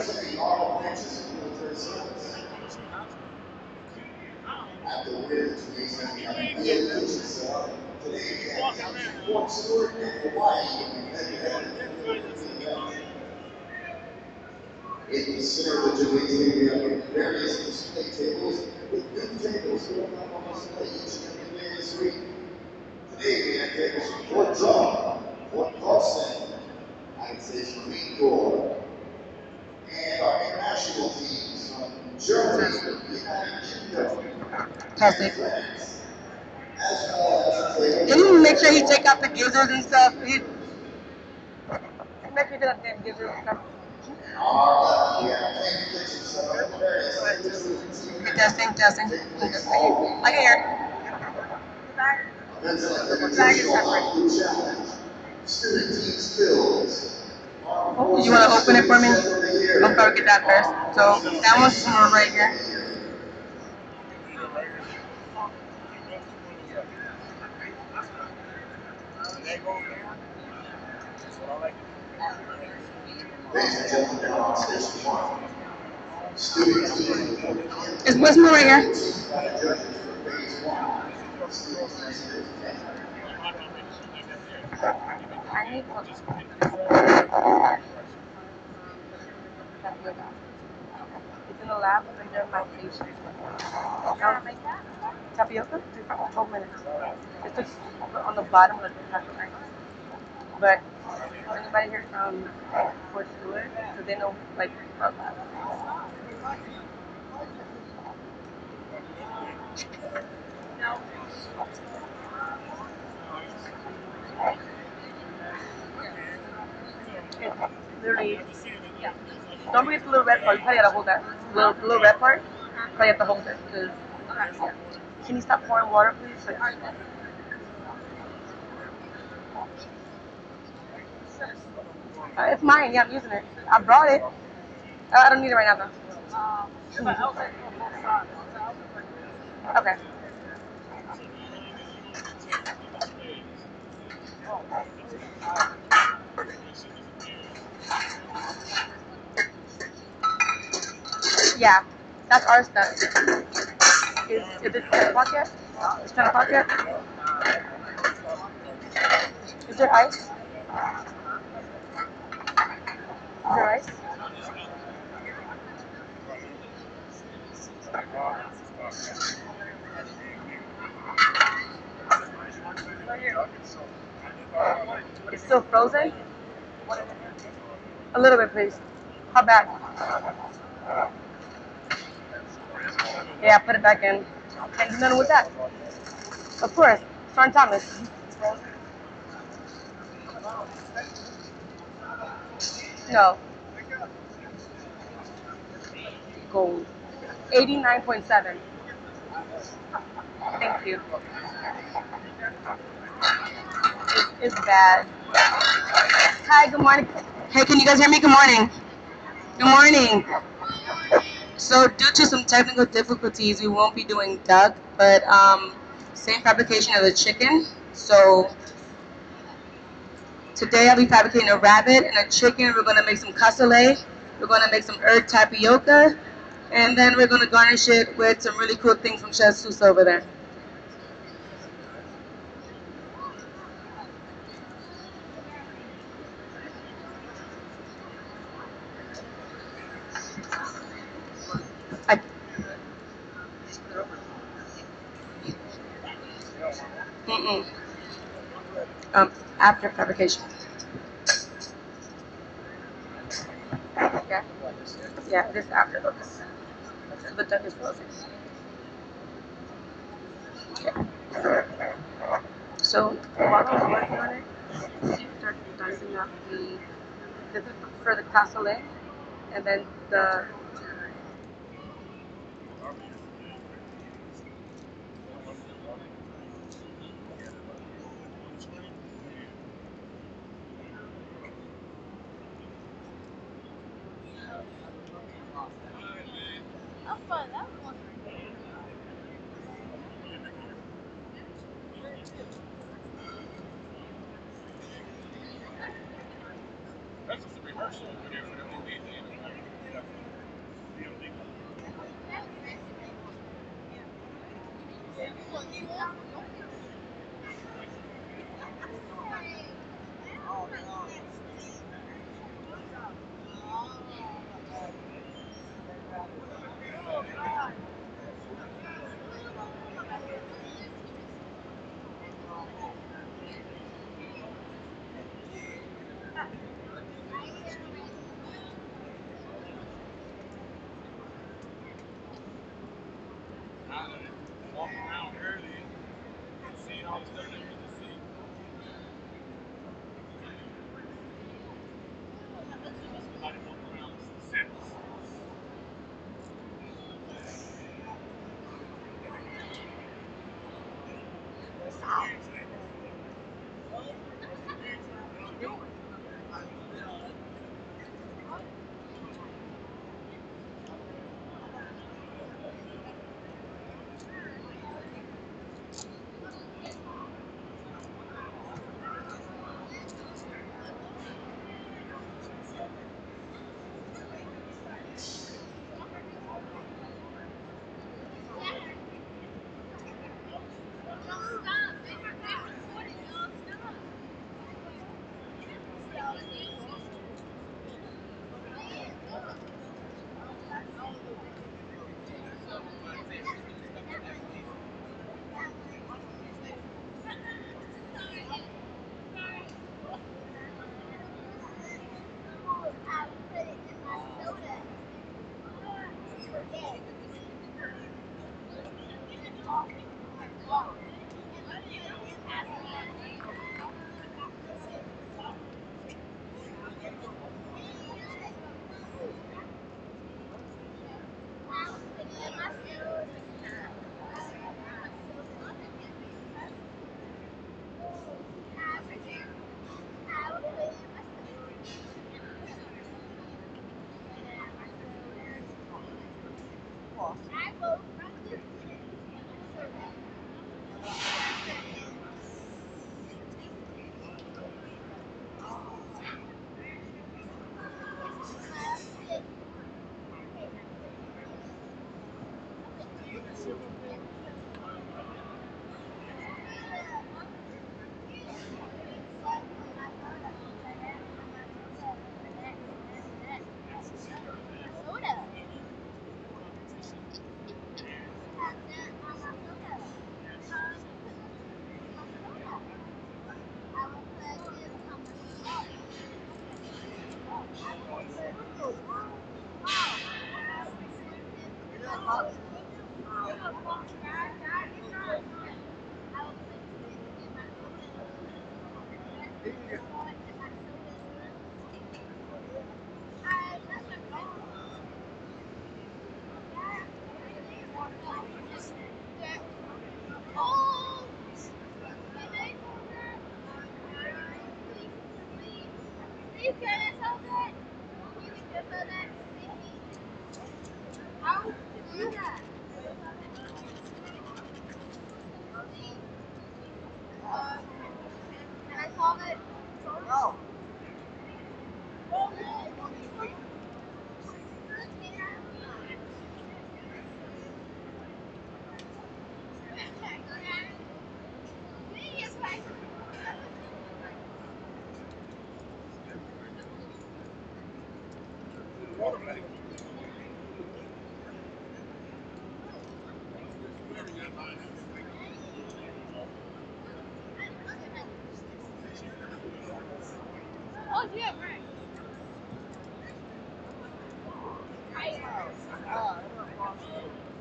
representing all branches of military service. At the rear of today's education cell, today we have Captain Fort Stewart and Hawaii in the center of today's day, we have various display tables with new tables going up on display each and every day this week. Today we have tables from Fort Drum, Fort Carson, United States Marine Corps, and our international teams from Germany, the United Kingdom, Testing. France, as well as a table. Can you make sure you take out the gizzards and stuff? Make sure you take out the gizzards and stuff. Our left, we have playing kitchen set up with various activities. Okay, testing. I can hear. Events like the traditional food challenge, student team skills. Oh, you want to open it for me? I'll probably get that first. So that one's somewhere right here. Is Wisma right here? I need it's in the lab under my patient. Tapioca? 12 minutes. It's just on the bottom of the paper. But anybody here from Fort Stewart? So they know like about that. It's literally, yeah. Don't forget the little red part. You probably gotta hold that. Little red part. You probably have to hold it. Cause, yeah. Can you stop pouring water, please? Like, it's mine. Yeah, I'm using it. I brought it. I don't need it right now, though. Okay. Yeah, that's our stuff. Is it 10 o'clock yet? It's 10 o'clock yet? Is there ice? Is there ice? It's still frozen? A little bit, please. How bad? Yeah, put it back in. Can't do nothing with that. Of course. Sean Thomas. No. Gold. 89.7. Thank you. It's bad. Hi, good morning. Hey, can you guys hear me? Good morning. Good morning. So due to some technical difficulties, we won't be doing duck, but same fabrication as a chicken. So today I'll be fabricating a rabbit and a chicken. We're gonna make some cassoulet. We're gonna make some herb tapioca, and then we're gonna garnish it with some really cool things from Chef Sousa over there. Mm-mm. After fabrication. Yeah. Yeah, this after this. So the duck is frozen. Okay. So while I was working on it, she started dicing up the for the cassoulet, and then the Walking around early and seeing all the stuff that you just see. Somebody walking around with sets.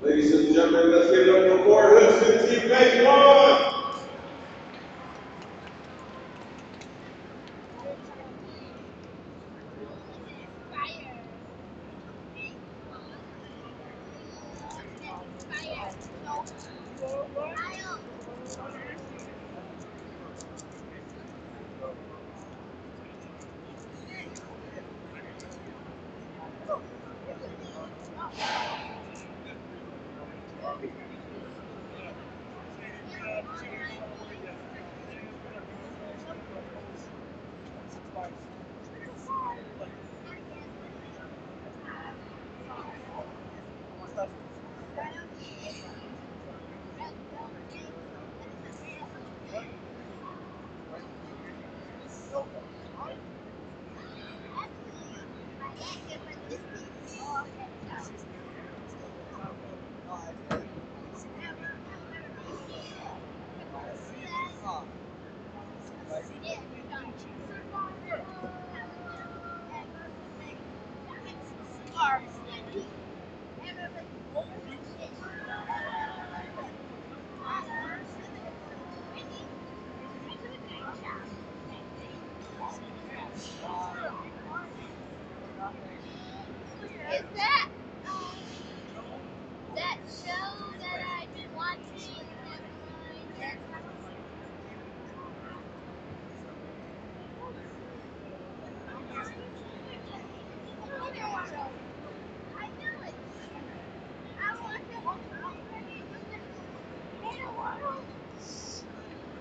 Ladies and gentlemen, let's give it up for Houston teammate one.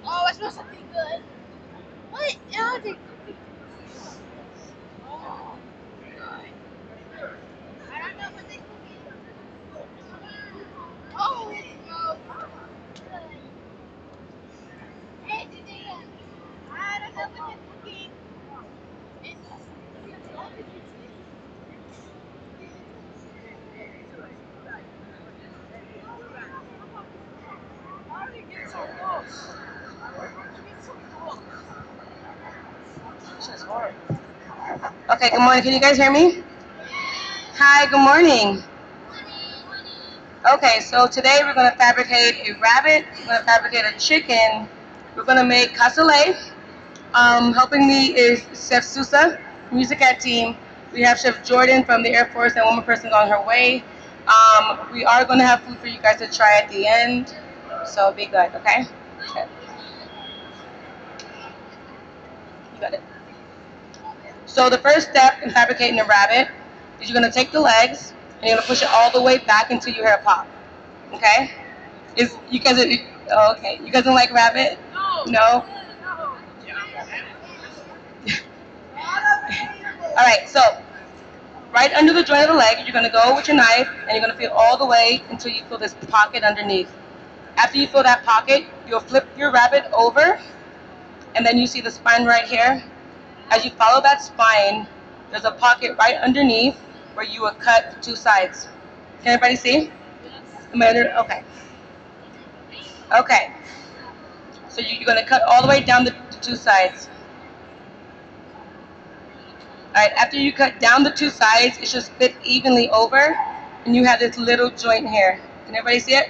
Oh, it smells something good. What? Oh, the cookie. Oh, God. I don't know what the cookie is. Oh, it smells good. Hey, today, I don't know what the cookie is. How did it get so close? Get so close. This is hard. Okay, good morning. Can you guys hear me? Hi, good morning. Okay, so today we're going to fabricate a rabbit, we're going to fabricate a chicken, we're going to make cassoulet. Helping me is Chef Sousa, music ed team. We have Chef Jordan from the Air Force and one more person on her way. We are going to have food for you guys to try at the end, so be good, okay? Okay. You got it. So the first step in fabricating a rabbit is you're going to take the legs and you're going to push it all the way back until you hear a pop, okay? Is you guys? Oh, okay. You guys don't like rabbit? No. All right. So right under the joint of the leg, you're gonna go with your knife, and you're gonna feel all the way until you feel this pocket underneath. After you feel that pocket, you'll flip your rabbit over, and then you see the spine right here. As you follow that spine, there's a pocket right underneath where you will cut the two sides. Can everybody see? Am I under? Okay. Okay. So you're gonna cut all the way down the two sides. Alright, after you cut down the two sides, it should fit evenly over, and you have this little joint here. Can everybody see it?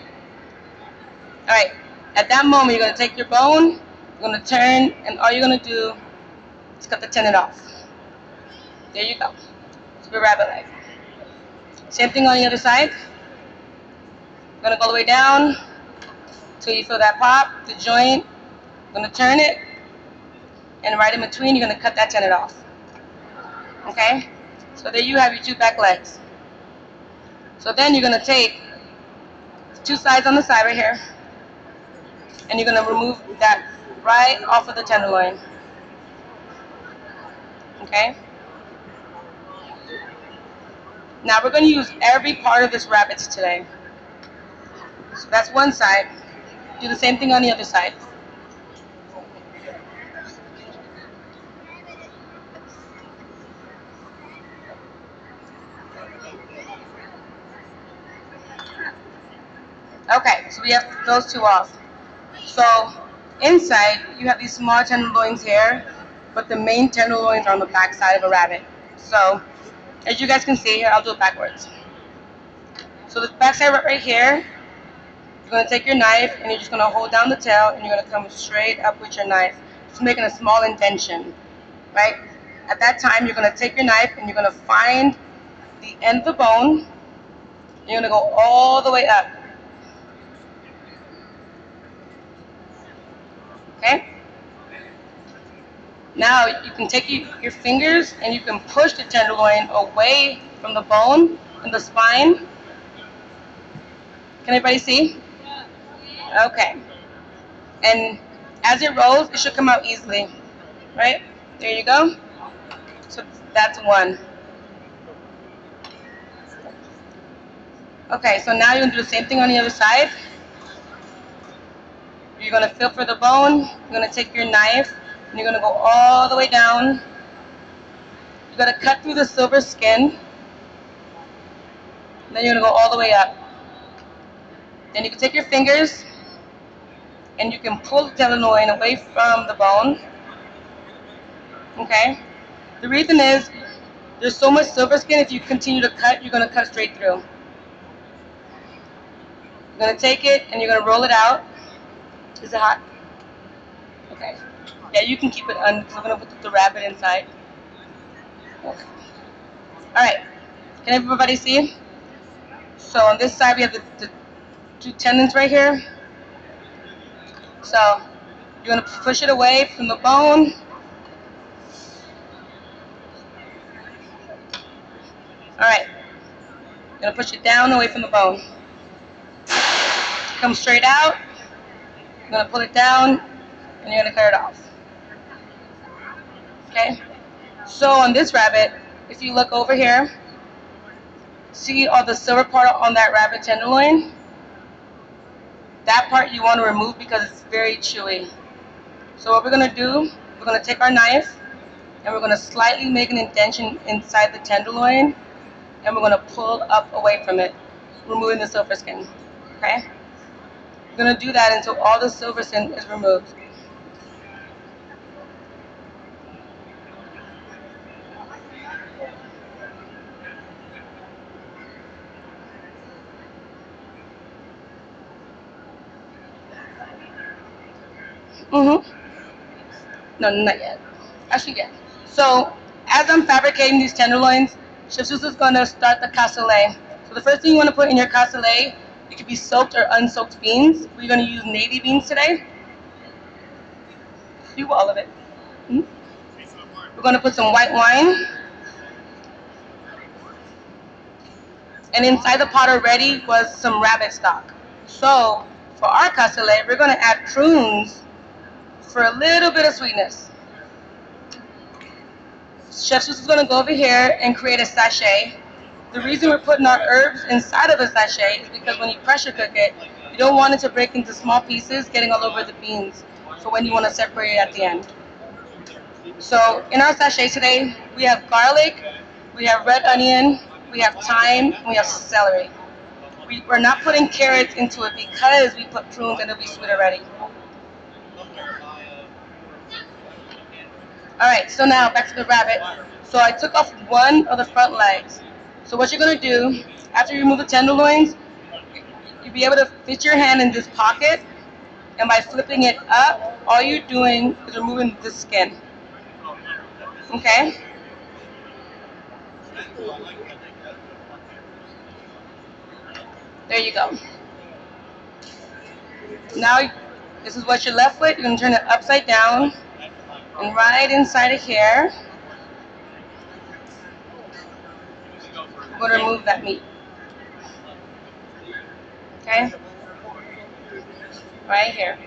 Alright, at that moment, you're going to take your bone, you're going to turn, and all you're going to do is cut the tendon off. There you go. It's your rabbit leg. Same thing on the other side. You're going to go all the way down until you feel that pop, the joint. You're going to turn it, and right in between, you're going to cut that tendon off. Okay? So there you have your two back legs. So then you're going to take two sides on the side right here, and you're going to remove that right off of the tenderloin. Okay? Now we're going to use every part of this rabbit today. So that's one side. Do the same thing on the other side. Okay, so we have those two off. So inside, you have these small tenderloins here, but the main tenderloins are on the back side of a rabbit. So as you guys can see here, I'll do it backwards. So the back side right here, you're going to take your knife and you're just going to hold down the tail and you're going to come straight up with your knife, just making a small indentation, right? At that time, you're going to take your knife and you're going to find the end of the bone. You're going to go all the way up. Okay? Now you can take your fingers and you can push the tenderloin away from the bone and the spine. Can everybody see? Okay. And as it rolls, it should come out easily. Right? There you go. So that's one. Okay, so now you're going to do the same thing on the other side. You're going to feel for the bone. You're going to take your knife and you're going to go all the way down. You're going to cut through the silver skin. Then you're going to go all the way up. Then you can take your fingers and you can pull the tenderloin away from the bone. Okay? The reason is there's so much silver skin, if you continue to cut, you're going to cut straight through. You're going to take it and you're going to roll it out. Is it hot? Okay. Yeah, you can keep it on because I'm going to put the rabbit inside. Okay. Alright. Can everybody see? So on this side we have the two tendons right here. So you're going to push it away from the bone. Alright. You're going to push it down away from the bone. Come straight out. You're gonna pull it down and you're gonna cut it off. Okay? So on this rabbit, if you look over here, see all the silver part on that rabbit tenderloin? That part you want to remove because it's very chewy. So what we're gonna do, we're gonna take our knife and we're gonna slightly make an indentation inside the tenderloin and we're gonna pull up away from it, removing the silver skin. Okay? We're gonna do that until all the silver skin is removed. No, not yet. Actually, yeah. So as I'm fabricating these tenderloins, Chef Susan is gonna start the cassoulet. So the first thing you want to put in your cassoulet, it could be soaked or unsoaked beans. We're gonna use navy beans today. Do all of it. We're gonna put some white wine, and inside the pot already was some rabbit stock. So for our cassoulet, we're gonna add prunes for a little bit of sweetness. Chef Susan's gonna go over here and create a sachet. The reason we're putting our herbs inside of a sachet is because when you pressure cook it, you don't want it to break into small pieces, getting all over the beans for when you want to separate it at the end. So in our sachet today, we have garlic, we have red onion, we have thyme, and we have celery. We're not putting carrots into it because we put prunes and it'll be sweet already. Alright, so now back to the rabbit. So I took off one of the front legs. So what you're going to do, after you remove the tenderloins, you'll be able to fit your hand in this pocket, and by flipping it up, all you're doing is removing the skin. Okay? There you go. Now, this is what you're left with. You're going to turn it upside down, and right inside of here, we're going to remove that meat. Okay? Right here.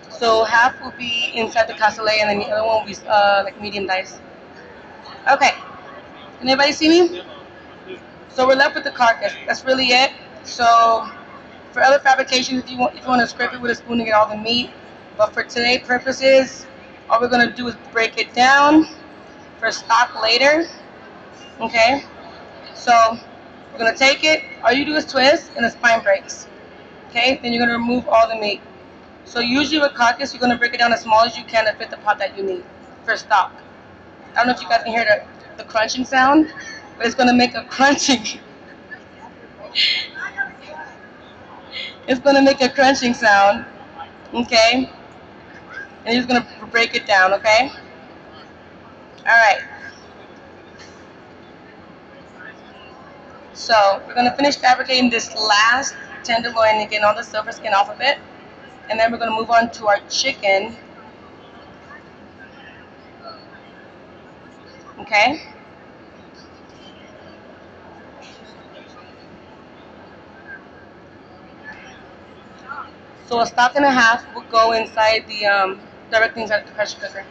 So half will be inside the cassoulet, and then the other one will be like medium dice. Okay. Can anybody see me? So we're left with the carcass. That's really it. So for other fabrications, if you want to scrape it with a spoon to get all the meat, but for today's purposes, all we're gonna do is break it down for stock later. Okay. So we're gonna take it. All you do is twist, and the spine breaks. Okay. Then you're gonna remove all the meat. So usually with carcass, you're gonna break it down as small as you can to fit the pot that you need for stock. I don't know if you guys can hear the crunching sound, but it's gonna make a crunching. It's gonna make a crunching sound, okay? And you're just gonna break it down, okay? All right. So we're gonna finish fabricating this last tenderloin and getting all the silver skin off of it, and then we're gonna move on to our chicken. Okay? So a stock and a half will go inside the directly inside the pressure cooker.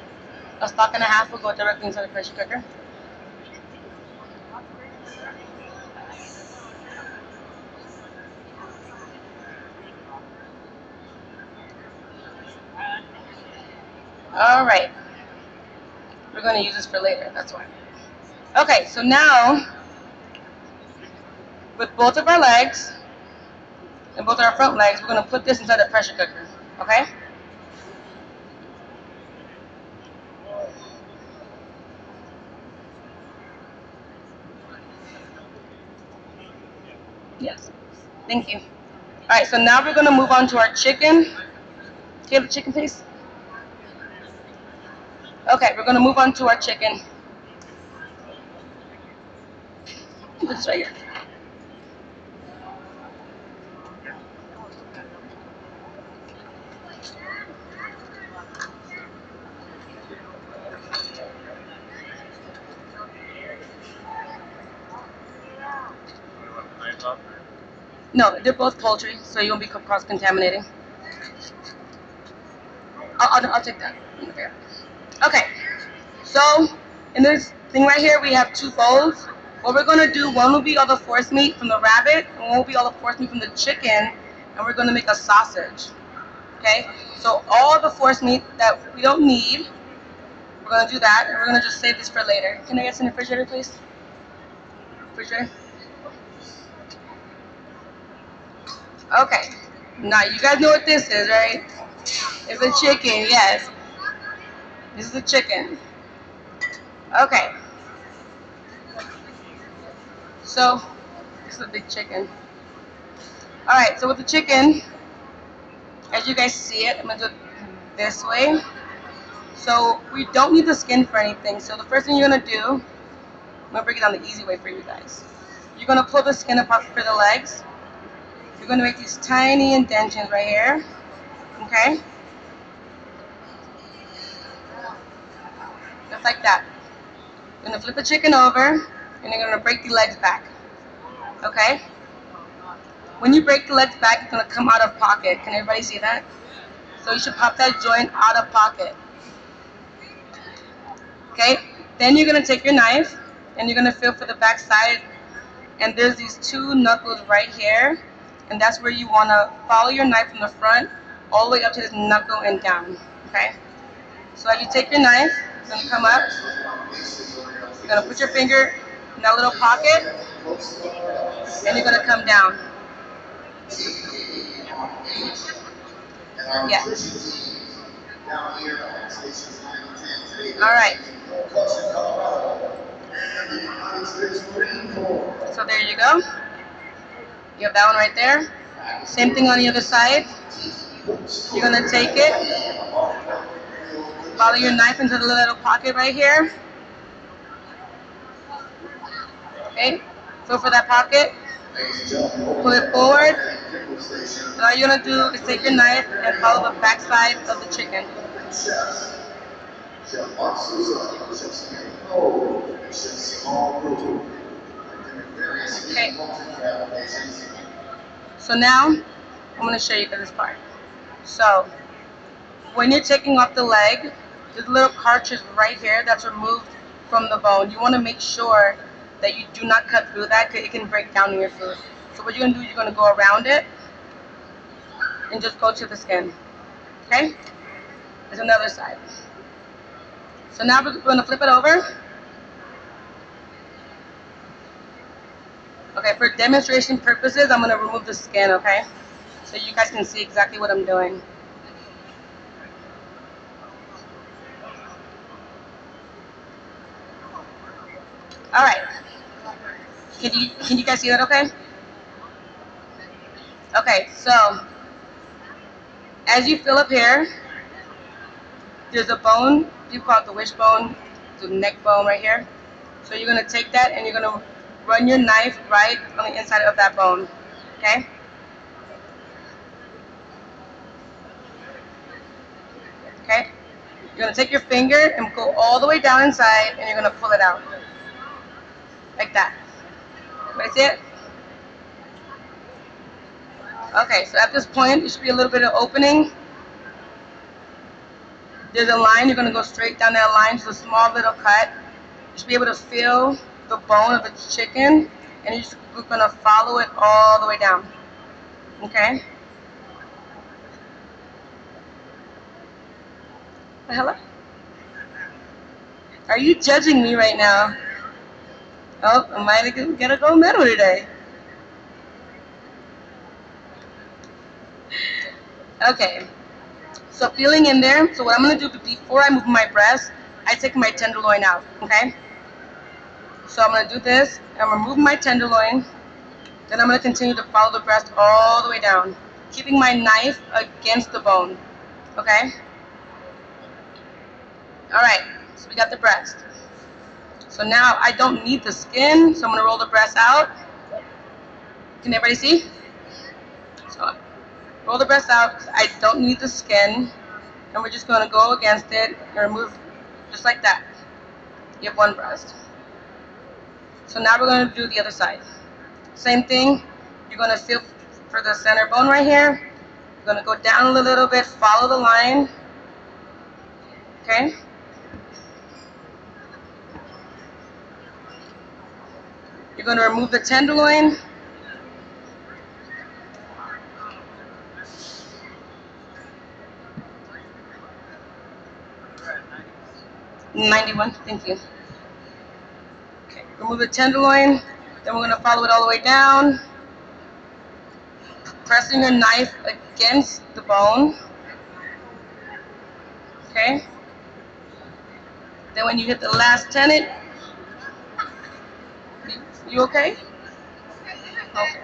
A stock and a half will go directly inside the pressure cooker. All right. We're going to use this for later, that's why. Okay, so now, with both of our legs, and both our front legs, we're going to put this inside the pressure cooker, okay? Yes. Thank you. All right, so now we're going to move on to our chicken. Can you have the chicken, please? Okay, we're going to move on to our chicken. Put this right here. No, they're both poultry, so you won't be cross-contaminating. I'll take that. Okay, so in this thing right here, we have two bowls. What we're gonna do, one will be all the force meat from the rabbit, and one will be all the force meat from the chicken, and we're gonna make a sausage. Okay, so all the force meat that we don't need, we're gonna do that, and we're gonna just save this for later. Can I get some refrigerator, please? Refrigerator. Okay, now you guys know what this is, right? It's a chicken, yes. This is a chicken. Okay. So, this is a big chicken. Alright, so with the chicken, as you guys see it, I'm going to do it this way. So, we don't need the skin for anything. So, the first thing you're going to do, I'm going to break it down the easy way for you guys. You're going to pull the skin apart for the legs. You're going to make these tiny indentions right here. Okay? Just like that. You're going to flip the chicken over, and you're going to break the legs back. Okay? When you break the legs back, it's going to come out of pocket. Can everybody see that? So you should pop that joint out of pocket. Okay? Then you're going to take your knife, and you're going to feel for the back side. And there's these two knuckles right here. And that's where you want to follow your knife from the front all the way up to this knuckle and down. Okay? So as you take your knife, it's going to come up. You're going to put your finger in that little pocket, and you're going to come down. Yeah. Alright. So there you go. You have that one right there. Same thing on the other side. You're going to take it, follow your knife into the little pocket right here. Okay, so for that pocket, pull it forward. And all you're going to do is take your knife and follow the back side of the chicken. Okay. So now, I'm going to show you this part. So, when you're taking off the leg, there's a little cartilage right here that's removed from the bone. You want to make sure that you do not cut through that because it can break down in your food. So what you're going to do is you're going to go around it and just go to the skin. Okay? There's another side. So now we're going to flip it over. Okay, for demonstration purposes, I'm going to remove the skin, okay? So you guys can see exactly what I'm doing. Alright. Can you guys see that okay? Okay, so as you fill up here, there's a bone, people call it the wishbone, the neck bone right here. So you're going to take that and you're going to run your knife right on the inside of that bone. Okay? Okay? You're going to take your finger and go all the way down inside and you're going to pull it out. Like that. That's it? Okay, so at this point, there should be a little bit of opening. There's a line, you're going to go straight down that line to a small little cut. You should be able to feel the bone of the chicken, and you're going to follow it all the way down. Okay? Hello? Are you judging me right now? Oh, I might get a gold medal today. Okay. So feeling in there, so what I'm going to do before I move my breast, I take my tenderloin out, okay? So I'm going to do this, I'm going to remove my tenderloin, then I'm going to continue to follow the breast all the way down, keeping my knife against the bone, okay? Alright, so we got the breast. So now I don't need the skin, so I'm going to roll the breast out. Can everybody see? So roll the breast out, I don't need the skin, and we're just going to go against it and remove just like that. You have one breast. So now we're going to do the other side. Same thing, you're going to for the center bone right here. You're going to go down a little bit, follow the line. Okay? You're going to remove the tenderloin. $91, thank you. Okay, remove the tenderloin. Then we're going to follow it all the way down, pressing your knife against the bone. Okay? Then when you hit the last tenet, you okay? Okay.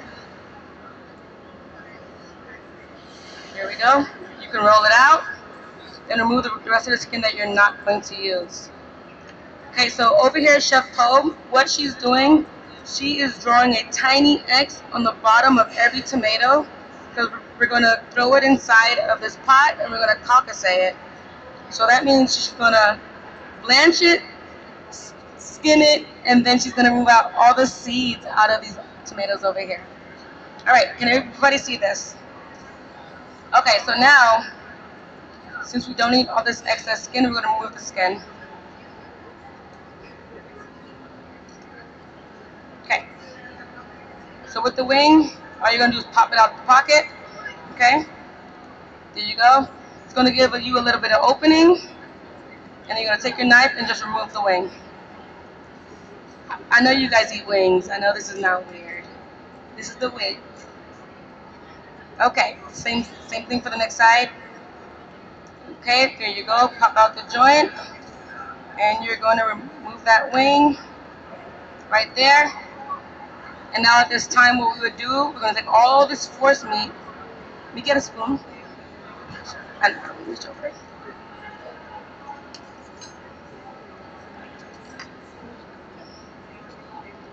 Here we go. You can roll it out. Then remove the rest of the skin that you're not going to use. Okay, so over here, Chef Poe, what she's doing, she is drawing a tiny X on the bottom of every tomato because we're going to throw it inside of this pot and we're going to concassate it. So that means she's going to blanch it, skin it, and then she's going to remove out all the seeds out of these tomatoes over here. All right, can everybody see this? Okay, so now, since we don't need all this excess skin, we're going to remove the skin. Okay. So with the wing, all you're going to do is pop it out the pocket. Okay. There you go. It's going to give you a little bit of opening. And you're going to take your knife and just remove the wing. I know you guys eat wings. I know this is not weird. This is the wing. Okay. Same thing for the next side. Okay. There you go. Pop out the joint. And you're going to remove that wing right there. And now at this time, what we would do, we're going to take all this force meat. Let me get a spoon. And reach over.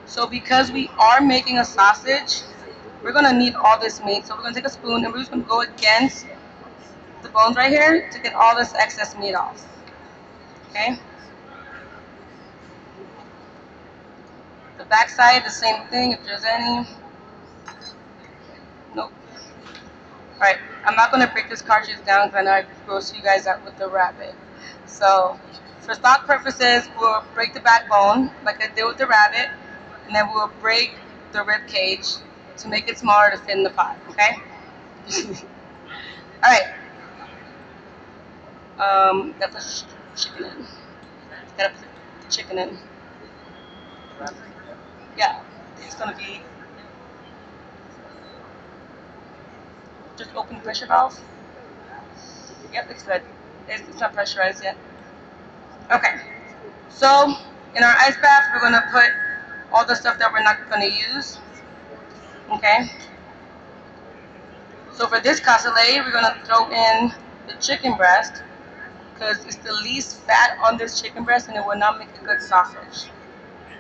So because we are making a sausage, we're going to need all this meat. So we're going to take a spoon and we're just going to go against the bones right here to get all this excess meat off. Okay? The back side, the same thing if there's any. Nope. Alright, I'm not going to break this cartridge down because I know I gross you guys out with the rabbit. So, for stock purposes, we'll break the backbone like I did with the rabbit, and then we'll break the rib cage to make it smaller to fit in the pot, okay? Alright. Gotta put chicken in. Gotta put the chicken in. Yeah, it's gonna be. Just open the pressure valve. Yep, it's good. It's not pressurized yet. Okay. So, in our ice bath, we're gonna put all the stuff that we're not gonna use. Okay. So for this cassoulet, we're gonna throw in the chicken breast because it's the least fat on this chicken breast and it will not make a good sausage.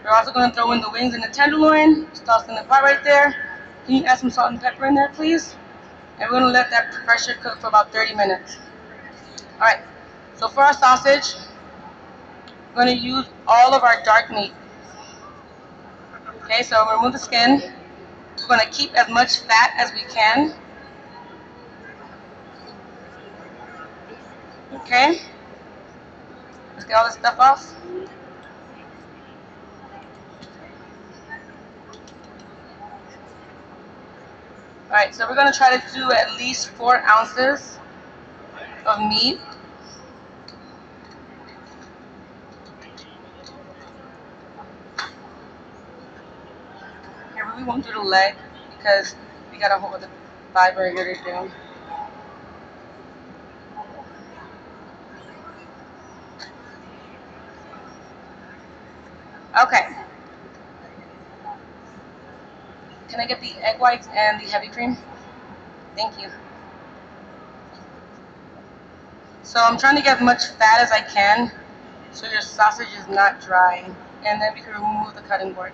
We're also going to throw in the wings and the tenderloin, just toss in the pot right there. Can you add some salt and pepper in there, please? And we're going to let that pressure cook for about 30 minutes. Alright, so for our sausage, we're going to use all of our dark meat. Okay, so remove the skin. We're going to keep as much fat as we can. Okay, let's get all this stuff off. Alright, so we're going to try to do at least 4 ounces of meat. Here, we won't do the leg because we got a whole other thigh burger to do. Okay. Can I get the egg whites and the heavy cream? Thank you. So I'm trying to get as much fat as I can so your sausage is not dry. And then we can remove the cutting board.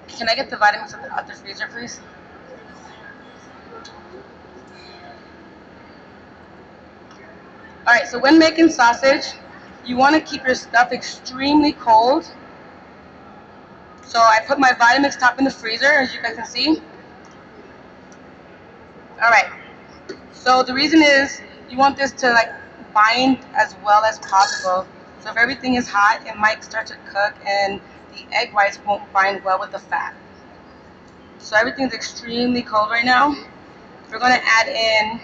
Can I get the vitamins out the freezer, please? Alright, so when making sausage, You want to keep your stuff extremely cold. So I put my Vitamix top in the freezer, as you guys can see. Alright, so the reason is you want this to like bind as well as possible. So if everything is hot, it might start to cook and the egg whites won't bind well with the fat. So everything's extremely cold right now. We're going to add in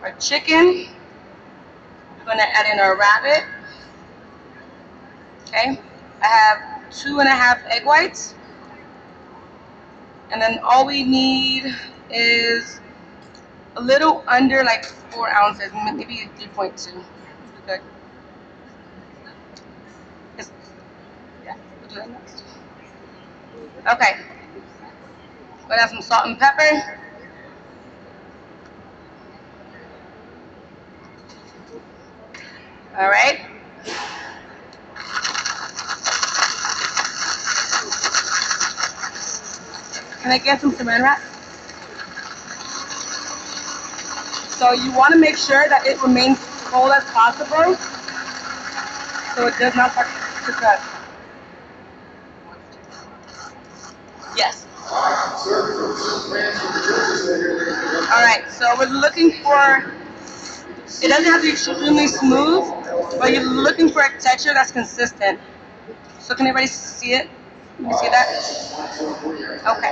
our chicken. We're going to add in our rabbit. Okay, I have 2.5 egg whites. And then all we need is a little under like 4 ounces, maybe 3.2. Good. Yeah, we'll do that next. Okay. Gonna have some salt and pepper. All right. Can I get some saran wrap? So you want to make sure that it remains cold as possible, so it does not start to cook. Yes. All right. So we're looking for. It doesn't have to be extremely smooth, but you're looking for a texture that's consistent. So can everybody see it? Can you see that? Okay.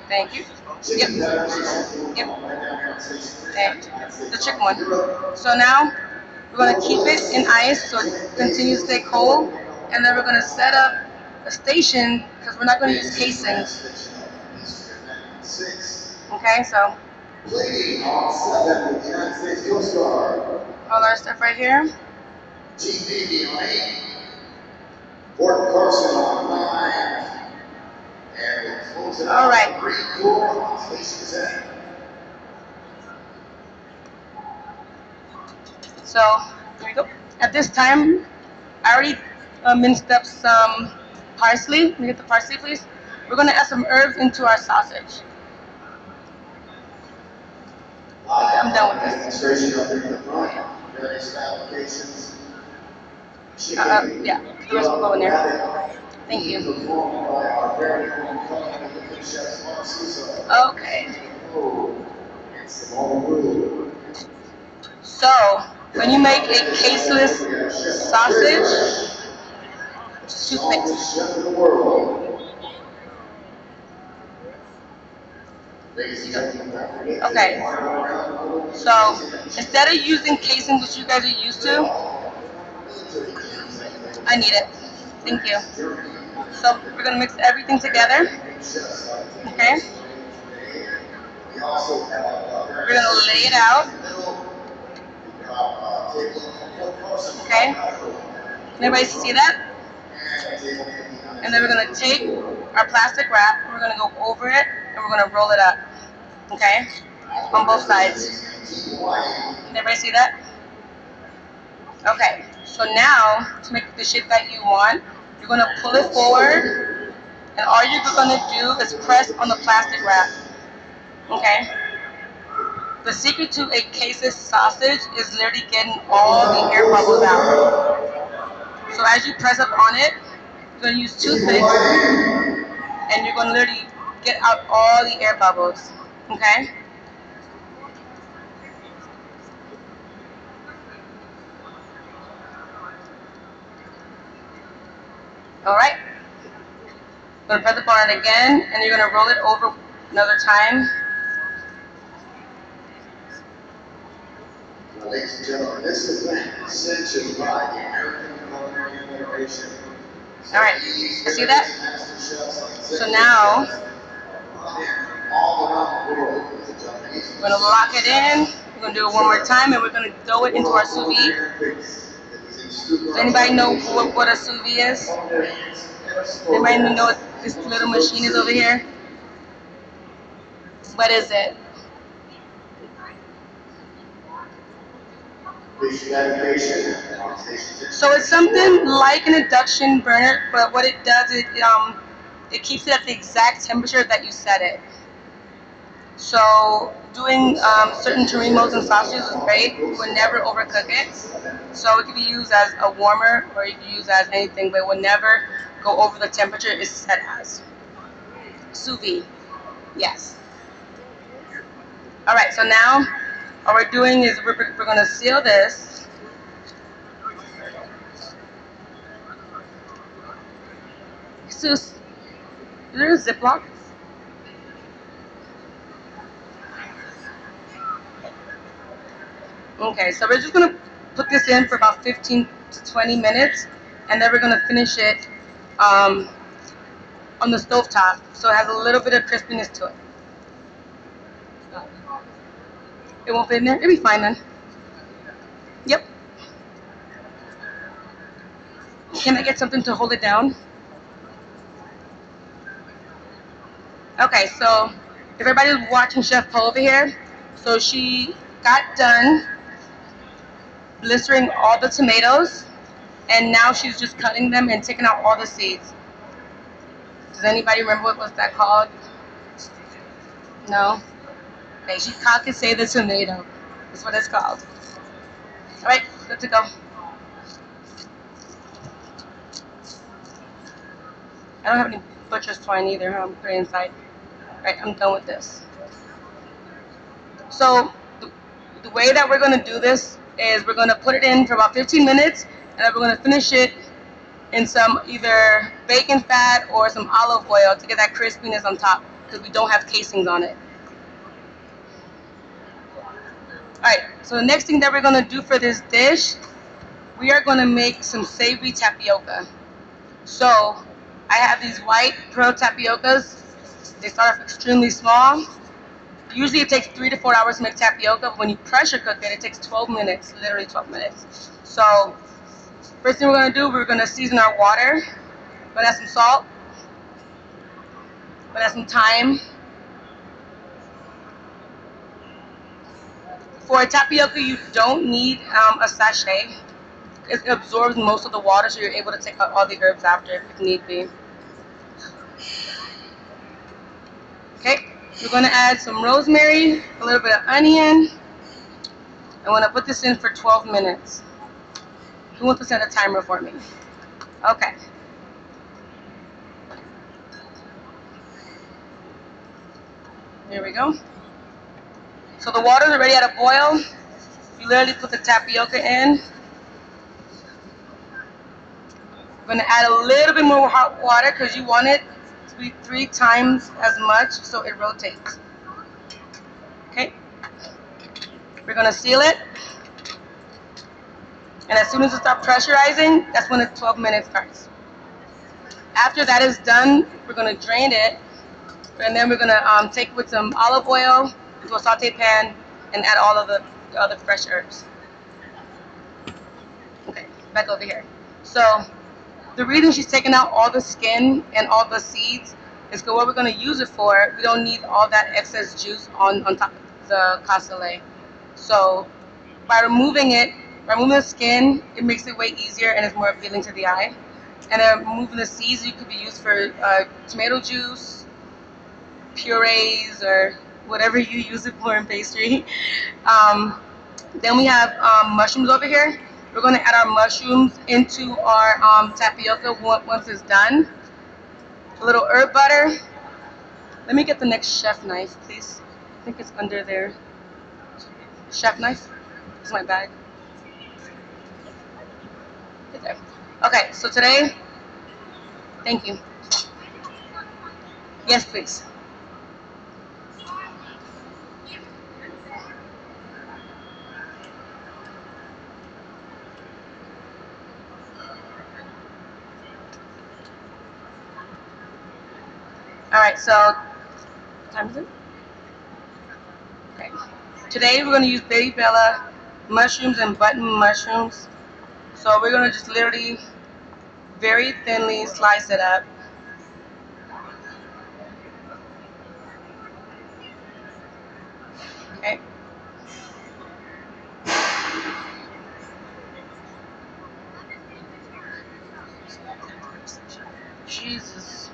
Thank you. Yep. Yep. And the chicken one. So now we're going to keep it in ice so it continues to stay cold. And then we're going to set up a station because we're not going to use casings. Okay, so all our stuff right here. All right. So here we go. At this time, I already minced up some parsley. Can you get the parsley, please? We're going to add some herbs into our sausage. I'm done with this. Yeah, the rest will go in there. Thank you. Okay. So, when you make a caseless sausage, toothpicks. Okay. So, instead of using casing, which you guys are used to, I need it. Thank you. So, we're going to mix everything together. Okay. We're going to lay it out. Okay. Can everybody see that? And then we're going to take our plastic wrap, we're going to go over it, and we're going to roll it up. Okay? On both sides. Can everybody see that? Okay. So now, to make the shape that you want, you're going to pull it forward, and all you're going to do is press on the plastic wrap. Okay? The secret to a caseless sausage is literally getting all the air bubbles out. So as you press up on it, you're going to use toothpicks, and you're going to literally get out all the air bubbles. Okay? Alright? You're going to press up on it again, and you're going to roll it over another time. Ladies and gentlemen, this is sanctioned by the American Culinary Federation. Alright, you see that? So now, we're going to lock it in. We're going to do it one more time, and we're going to throw it into our sous vide. Does anybody know what a sous vide is? Anybody know what this little machine is over here? What is it? So it's something like an induction burner, but what it does is it keeps it at the exact temperature that you set it. So doing certain turimos and sausages is great. We'll never overcook it. So it can be used as a warmer or you can use it as anything, but it will never go over the temperature it's set as. Sous vide. Yes. All right, so now what we're doing is we're going to seal this. Is there a Ziploc? Okay, so we're just going to put this in for about 15 to 20 minutes, and then we're going to finish it on the stove top, so it has a little bit of crispiness to it. It won't fit in there? It'll be fine then. Yep. Can I get something to hold it down? Okay, so if everybody's watching Chef Poe over here, so she got done blistering all the tomatoes, and now she's just cutting them and taking out all the seeds. Does anybody remember what was that called? No? Okay, she say the tomato. That's what it's called. Alright, good to go. I don't have any butcher's twine either, huh? I'm putting it inside. Alright, I'm done with this. So, the way that we're going to do this is we're going to put it in for about 15 minutes, and then we're going to finish it in some either bacon fat or some olive oil to get that crispiness on top, because we don't have casings on it. Alright, so the next thing that we're going to do for this dish, we are going to make some savory tapioca. So, I have these white pearl tapiocas. They start off extremely small. Usually it takes 3 to 4 hours to make tapioca, but when you pressure cook it, it takes 12 minutes, literally 12 minutes. So, first thing we're going to do, we're going to season our water. We're going to add some salt. We're going to add some thyme. For a tapioca, you don't need a sachet. It absorbs most of the water, so you're able to take out all the herbs after if need be. Okay, we're going to add some rosemary, a little bit of onion. I want to put this in for 12 minutes. Who wants to set a timer for me? Okay. There we go. So the water's already at a boil. You literally put the tapioca in. I'm going to add a little bit more hot water because you want it to be 3 times as much so it rotates. Okay. We're going to seal it. And as soon as it starts pressurizing, that's when the 12 minutes starts. After that is done, we're going to drain it. And then we're going to take it with some olive oil into a saute pan and add all of the other fresh herbs. Okay, back over here. So the reason she's taking out all the skin and all the seeds is because what we're going to use it for, we don't need all that excess juice on top of the cassoulet. So by removing it, by removing the skin, it makes it way easier and it's more appealing to the eye. And then removing the seeds, you could be used for tomato juice, purees, or whatever you use it for in pastry. Then we have mushrooms over here. We're going to add our mushrooms into our tapioca once it's done. A little herb butter. Let me get the next chef knife, please. I think it's under there. Chef knife? It's my bag. Right there. Okay, so today, thank you. Yes, please. Alright, so, what time is it? Okay. Today we're going to use baby bella mushrooms and button mushrooms. So we're going to just literally very thinly slice it up. Okay. Jesus.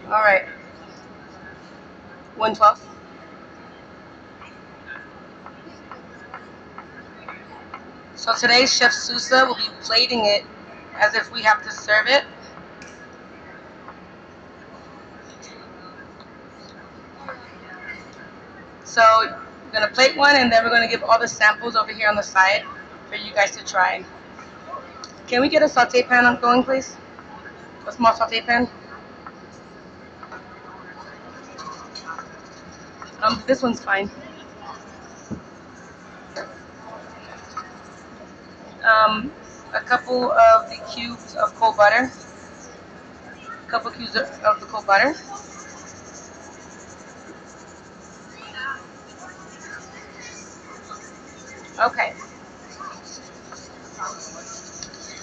All right, 112. So today, Chef Sousa will be plating it as if we have to serve it. So we're gonna plate one, and then we're gonna give all the samples over here on the side for you guys to try. Can we get a saute pan going, please? A small saute pan. This one's fine. A couple of the cubes of cold butter. A couple cubes of the cold butter. Okay.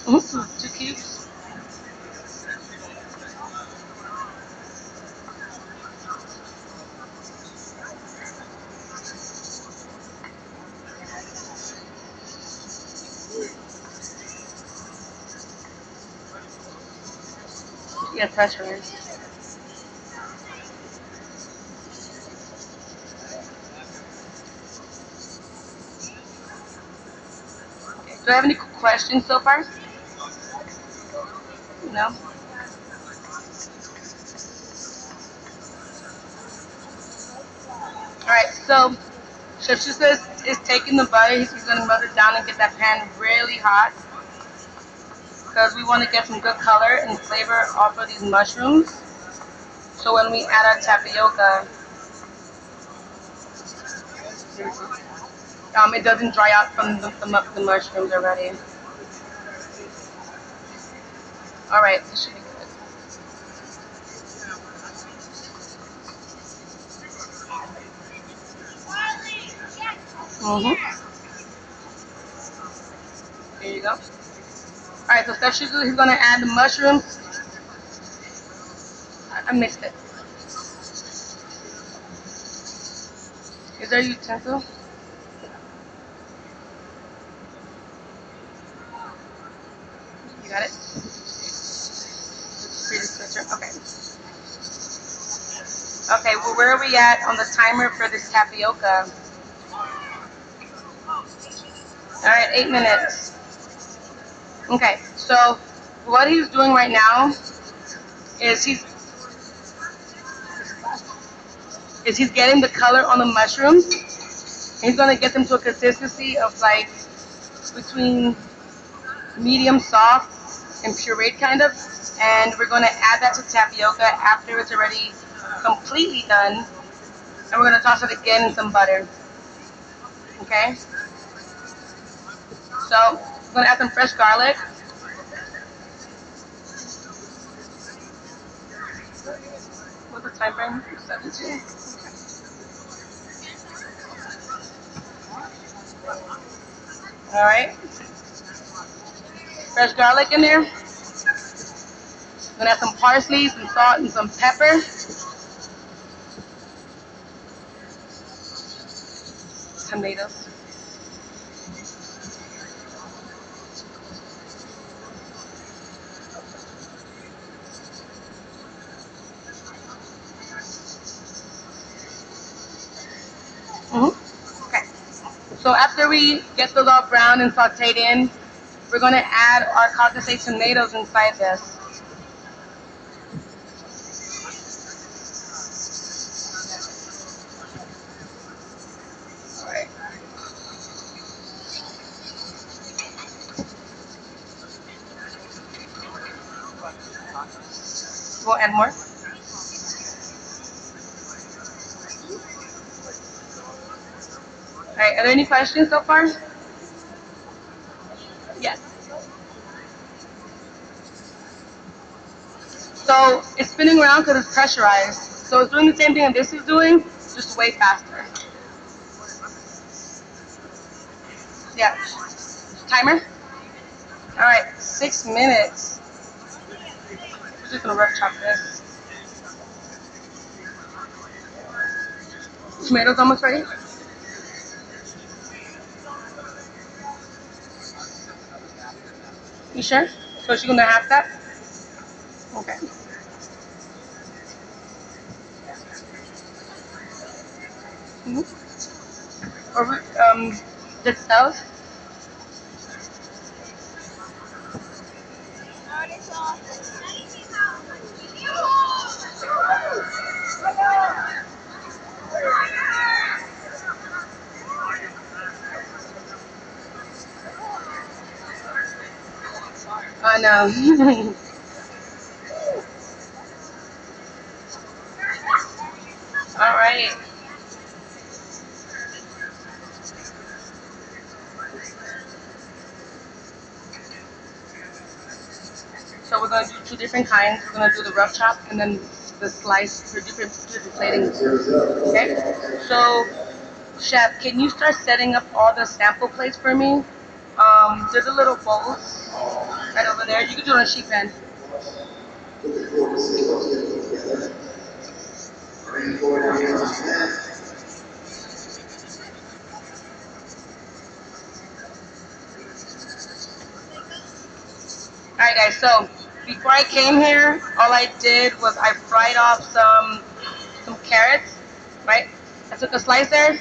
2 cubes. Yeah, pressure is. Okay. Do I have any questions so far? No? Alright, so Chef Sousa is taking the butter. He's going to melt it down and get that pan really hot, because we want to get some good color and flavor off of these mushrooms. So when we add our tapioca, it doesn't dry out from the mushrooms already. Alright, this should be good. There you go. Alright, so Chef Sousa, he's going to add the mushrooms. I mixed it. Is there a utensil? You got it? Pretty switcher. Okay. Okay, well, where are we at on the timer for this tapioca? Alright, 8 minutes. Okay, so what he's doing right now is he's getting the color on the mushrooms. He's gonna get them to a consistency of like between medium soft and pureed kind of, and we're gonna add that to tapioca after it's already completely done, and we're gonna toss it again in some butter. Okay, so I'm gonna add some fresh garlic. What's the time frame? 17. All right, fresh garlic in there. I'm gonna add some parsley, some salt, and some pepper. Tomatoes. Okay. So after we get those all brown and sauteed in, we're going to add our condensate tomatoes inside this. All right. We'll add more. All right. Are there any questions so far? Yes. So it's spinning around because it's pressurized. So it's doing the same thing that this is doing, just way faster. Yeah. Timer. All right. 6 minutes. We're just gonna rough chop this. Tomatoes almost ready. You sure? So she's gonna have that? Okay. Or just else? I know. All right. So we're gonna do two different kinds. We're gonna do the rough chop and then the slice for different platings. Okay. So, chef, can you start setting up all the sample plates for me? There's a little bowl right over there. You can do it on a sheet pan. All right, guys. So before I came here, all I did was I fried off some carrots. Right. I took a slicer.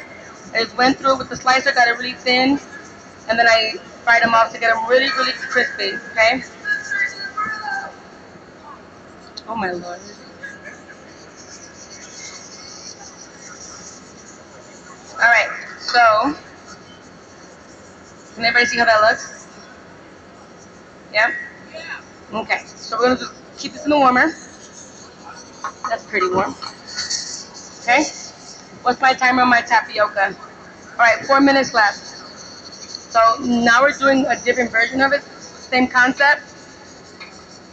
I just went through it with the slicer, got it really thin, and then I fried them off to get them really, really crispy. Okay. Oh my lord. All right. So can everybody see how that looks? Yeah. Okay. So we're gonna just keep this in the warmer. That's pretty warm. Okay. What's my timer on my tapioca? All right, 4 minutes left. So now we're doing a different version of it. Same concept,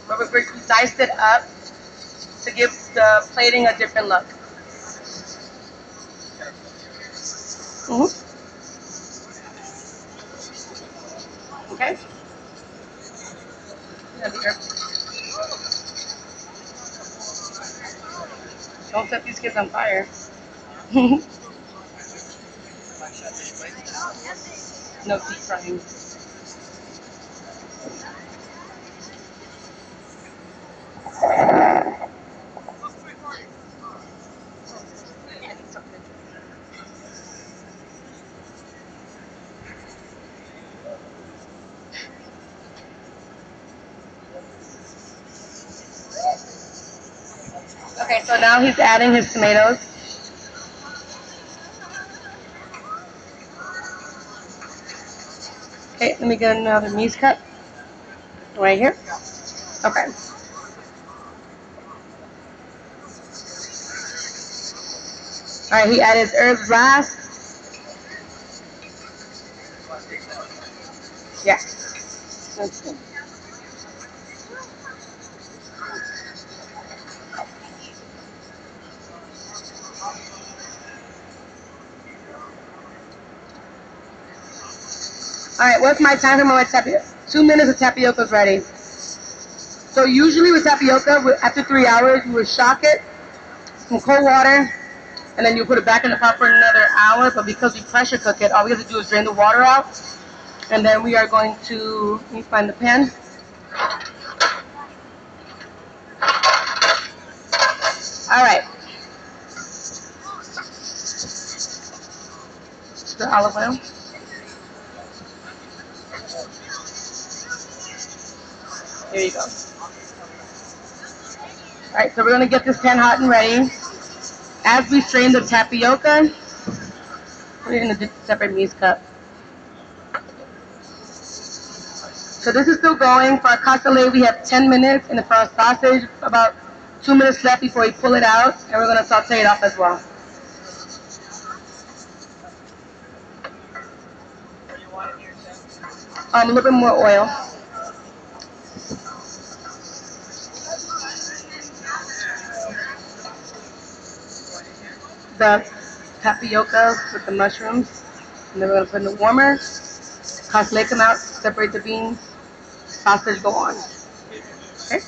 but we diced it up to give the plating a different look. Mm-hmm. Okay. Don't set these kids on fire. No deep frying. Okay, so now he's adding his tomatoes. Okay, let me get another meat cup right here. Okay. All right, he added his herbs last. Yeah. That's good. All right, what's my time for my tapioca? 2 minutes of tapioca is ready. So usually with tapioca, after 3 hours, you would shock it, some cold water, and then you put it back in the pot for another hour. But because we pressure cook it, all we have to do is drain the water out, and then we are going to, let me find the pan. All right, the olive oil. There you go. All right, so we're gonna get this pan hot and ready. As we strain the tapioca, we're gonna do separate meat cup. So this is still going. For our cassoulet, we have 10 minutes, and for our sausage, about 2 minutes left before we pull it out, and we're gonna saute it off as well. A little bit more oil. The tapioca with the mushrooms, and then we're gonna put in the warmer. Cassoulet come out, separate the beans, sausage go on. Okay,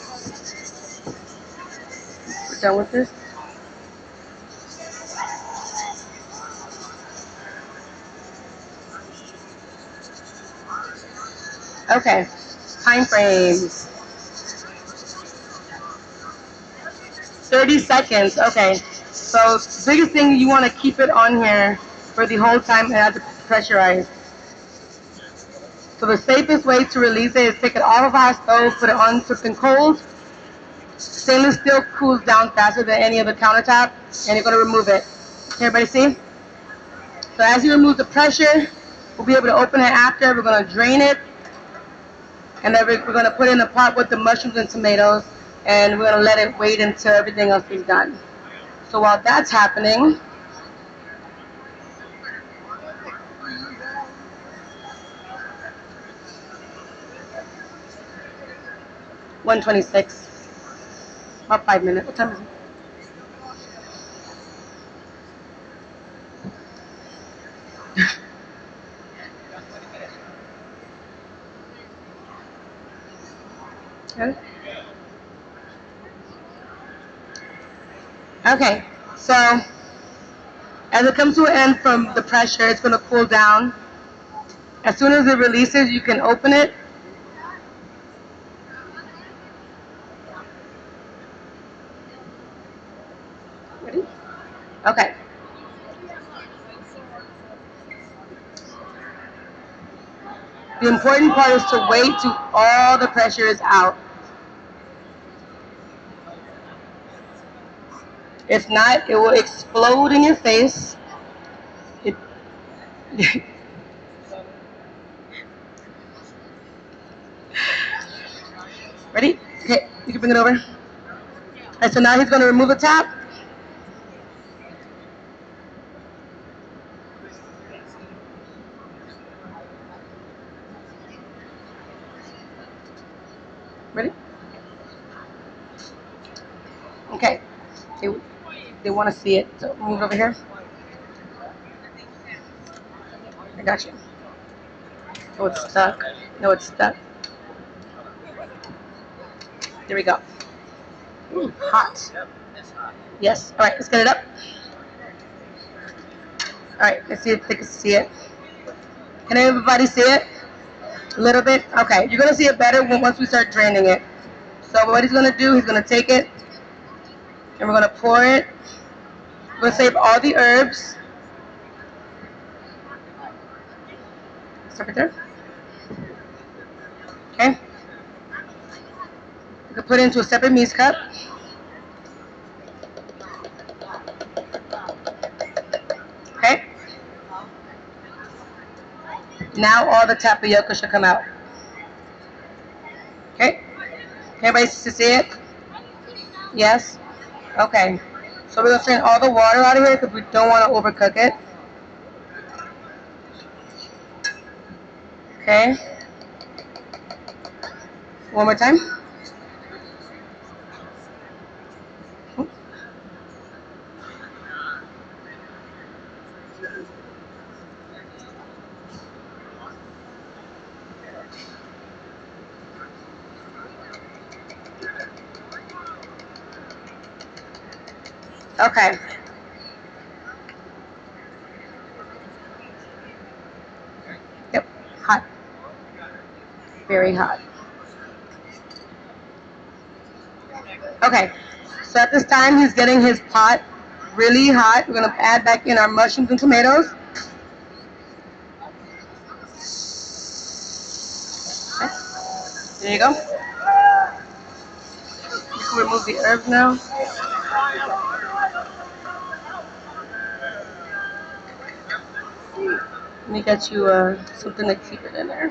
we're done with this. Okay, time frames. 30 seconds. Okay, So the biggest thing, you want to keep it on here for the whole time and have it pressurized. So the safest way to release it is take it off of our stove, put it on something cold. Stainless steel cools down faster than any other countertop, and you're going to remove it. Can everybody see? So as you remove the pressure, we'll be able to open it after. We're going to drain it, and then we're going to put it in a pot with the mushrooms and tomatoes, and we're going to let it wait until everything else is done. So while that's happening, $126, about 5 minutes. What time is it? Okay, so as it comes to an end from the pressure, it's going to cool down. As soon as it releases, you can open it. Ready? Okay. The important part is to wait till all the pressure is out. If not, it will explode in your face. It Ready? Okay, you can bring it over. Alright, so now he's going to remove the top. Ready? Okay. They want to see it, so move it over here. I got you. Oh, it's stuck. No, it's stuck. There we go. Ooh, hot. Yes. All right, let's get it up. All right, let's see if they can see it. Can everybody see it? A little bit? Okay, you're going to see it better once we start draining it. So what he's going to do, he's going to take it, and we're going to pour it. We're going to save all the herbs. Stop it there. Okay. You can put it into a separate mix cup. Okay. Now all the tapioca should come out. Okay. Everybody see it? Yes? Okay. So we're going to strain all the water out of here because we don't want to overcook it. Okay. One more time. Okay. Yep. Hot. Very hot. Okay. So at this time, he's getting his pot really hot. We're going to add back in our mushrooms and tomatoes. Okay. There you go. You can remove the herbs now. Let me get you something to keep it in there.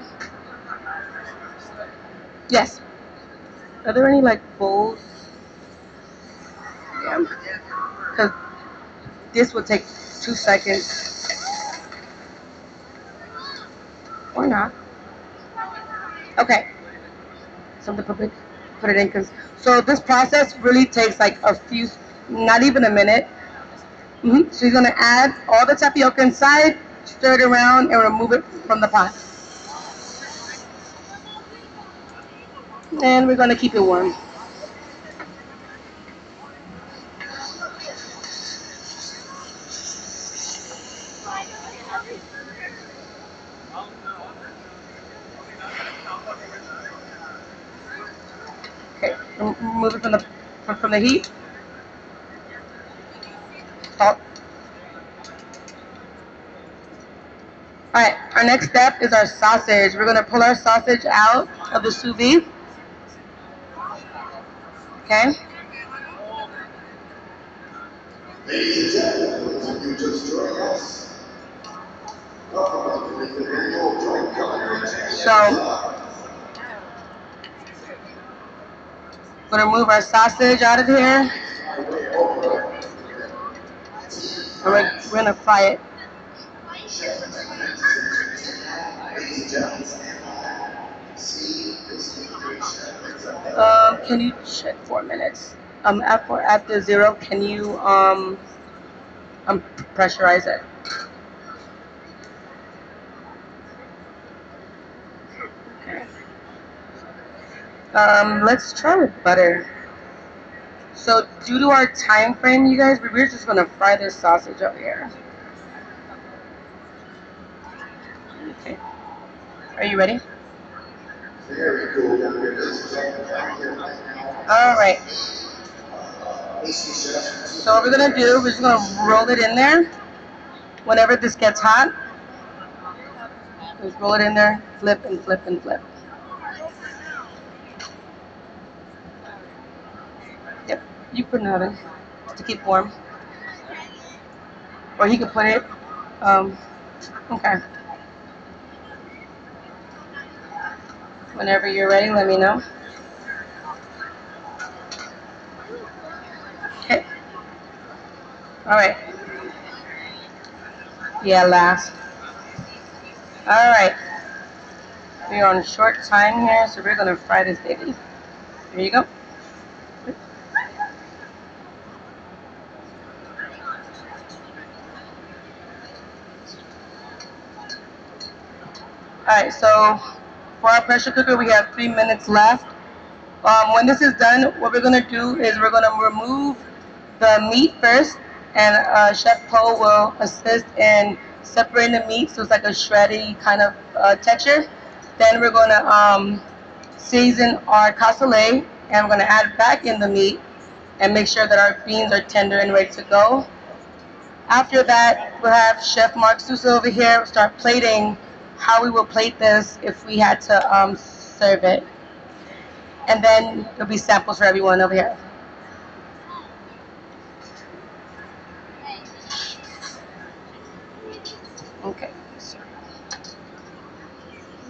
Yes. Are there any like bowls? Yeah. Because this will take 2 seconds. Or not. Okay. Something to put it in. So this process really takes like a few, not even a minute. So you're going to add all the tapioca inside, stir it around, and remove it from the pot. And we're going to keep it warm. Okay, remove it from the heat. salt. Alright, our next step is our sausage. We're going to pull our sausage out of the sous vide. Okay? Ladies and gentlemen, those of you just joined us, welcome to the annual Joint Culinary Championship. So, we're going to move our sausage out of here. And we're going to fry it. Can you check 4 minutes? At the 0, can you pressurize it? Okay. Let's try with butter. So due to our time frame, you guys, we're just gonna fry this sausage up here. Okay. Are you ready? Very cool. All right. So what we're gonna do, we're just gonna roll it in there. Whenever this gets hot, just roll it in there, flip and flip and flip. Yep, you put it in the oven to keep warm. Or you can put it, okay. Whenever you're ready, let me know. Okay. All right. Yeah, last. All right. We're on short time here, so we're gonna fry this baby. Here you go. Alright, so for our pressure cooker, we have 3 minutes left. When this is done, what we're going to do is we're going to remove the meat first, and Chef Poe will assist in separating the meat so it's like a shreddy kind of texture. Then we're going to season our cassoulet, and we're going to add back in the meat and make sure that our beans are tender and ready to go. After that, we'll have Chef Mark Sousa over here start plating how we will plate this if we had to serve it. And then there'll be samples for everyone over here. Okay, so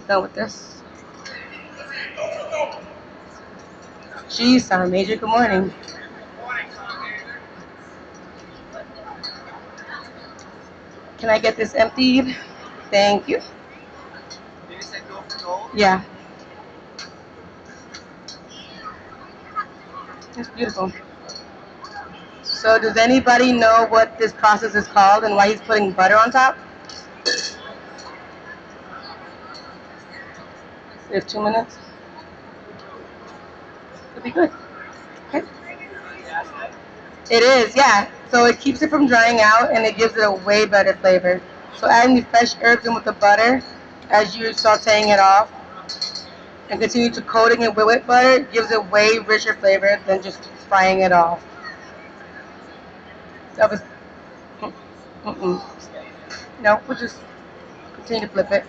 done with this. Geez, Sergeant Major, good morning. Can I get this emptied? Thank you. Yeah. It's beautiful. So does anybody know what this process is called and why he's putting butter on top? We have 2 minutes. It'll be good. Okay. It is, yeah. So it keeps it from drying out and it gives it a way better flavor. So adding the fresh herbs in with the butter as you're sauteing it off and continue to coating it with butter gives it way richer flavor than just frying it off. That was, no, we'll just continue to flip it.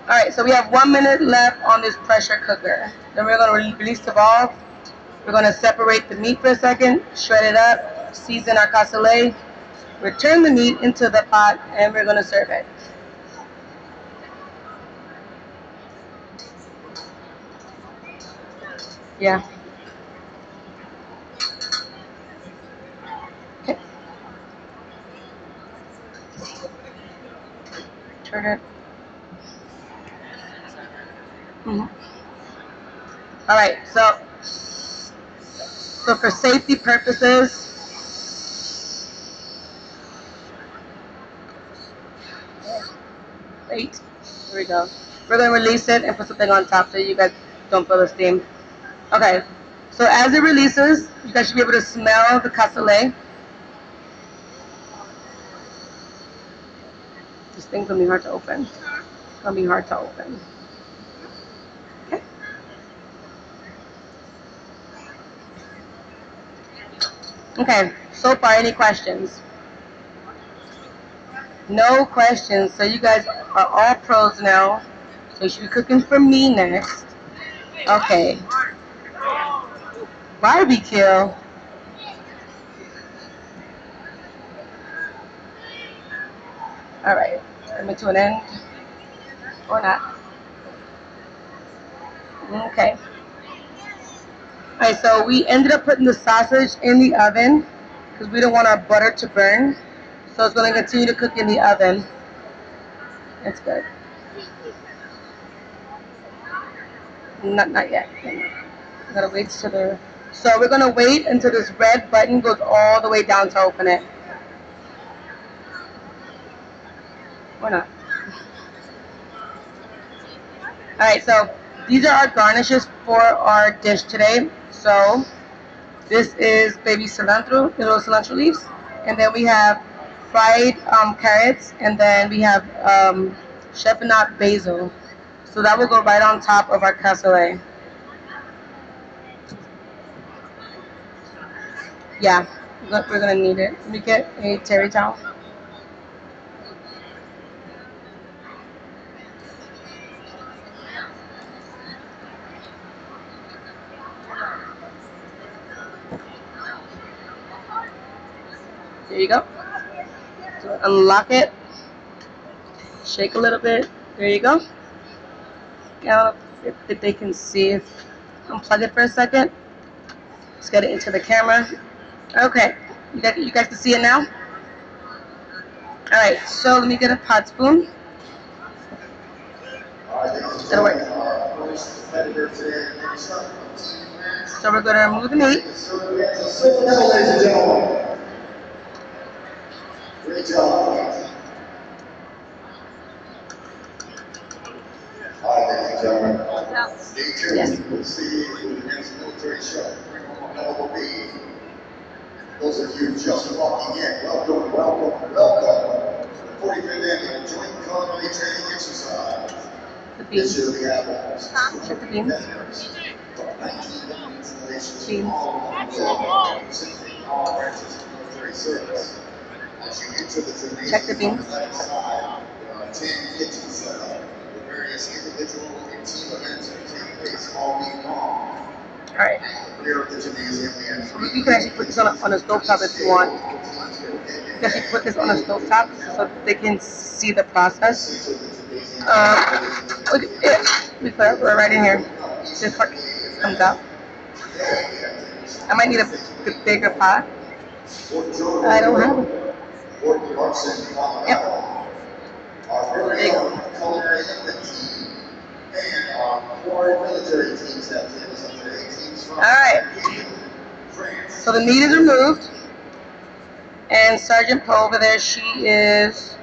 Alright, so we have 1 minute left on this pressure cooker. Then we're going to release the valve. We're going to separate the meat for a second, shred it up, season our cassoulet, return the meat into the pot, and we're going to serve it. Yeah. Okay. Turn it. All right, so for safety purposes, wait, here we go. We're going to release it and put something on top so you guys don't feel the steam. Okay, so as it releases, you guys should be able to smell the cassoulet. This thing's going to be hard to open. It's going to be hard to open. Okay. Okay, so far, any questions? No questions. So you guys are all pros now. So you should be cooking for me next. Okay. Barbecue. All right. Coming to an end. Or not. Okay. All right. So we ended up putting the sausage in the oven because we don't want our butter to burn. So it's going to continue to cook in the oven. That's good. Not yet. I'm gonna wait till the. So we're gonna wait until this red button goes all the way down to open it. Or not. All right. So these are our garnishes for our dish today. So this is baby cilantro, little cilantro leaves, and then we have fried carrots, and then we have chiffonade basil. So that will go right on top of our cassoulet. Yeah, we're gonna need it. Let me get a terry towel. There you go. So unlock it, shake a little bit. There you go. Now, if they can see it, unplug it for a second. Let's get it into the camera. Okay, you guys can see it now? All right, so let me get a pot spoon. That'll work. So we're gonna remove the meat. Ladies and gentlemen, great job. All right, ladies and gentlemen, stay tuned. Yes. We'll see you in the next military show. Bring on a hell of a beat. Those of you just walking in, welcome, welcome, welcome to the 45th Annual Joint Combat Training Exercise. This year we have almost 200 veterans from 19 different installations from all over the world, representing all branches of military service. As you enter the gymnasium on the left side, there are 10 kitchens set up with various individual and team events that take place all week long. All right. Rear of the gymnasium, we have three. You can actually put this on a stove top if you want. You can actually put this on a stove top so they can see the process. Look, we put it right in here. This part comes out. I might need a bigger pot. I don't have it. Yep. Our very own culinary team and our foreign military teams that take us up today. Teams from All right. France. So the meat is removed, and Sergeant Poe over there, she is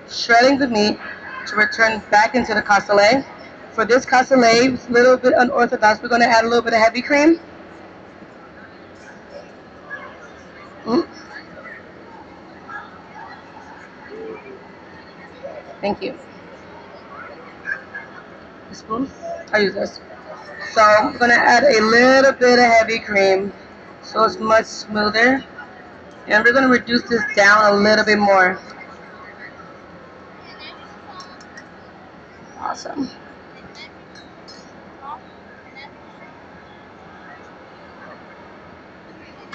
shredding the meat to return back into the cassoulet. For this cassoulet, it's a little bit unorthodox. We're going to add a little bit of heavy cream. Thank you. A spoon? I'll use this. So we're going to add a little bit of heavy cream so it's much smoother. And we're going to reduce this down a little bit more. Awesome.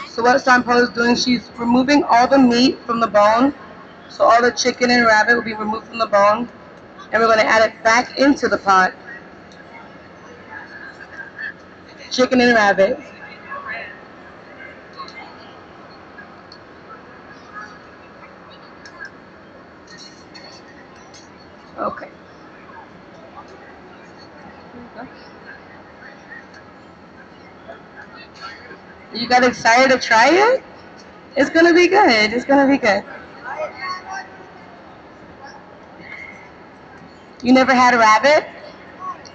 So what Sergeant Poe is doing, she's removing all the meat from the bone. So all the chicken and rabbit will be removed from the bone. And we're going to add it back into the pot. Chicken and rabbit. Okay. You got excited to try it? It's going to be good. It's going to be good. You never had a rabbit?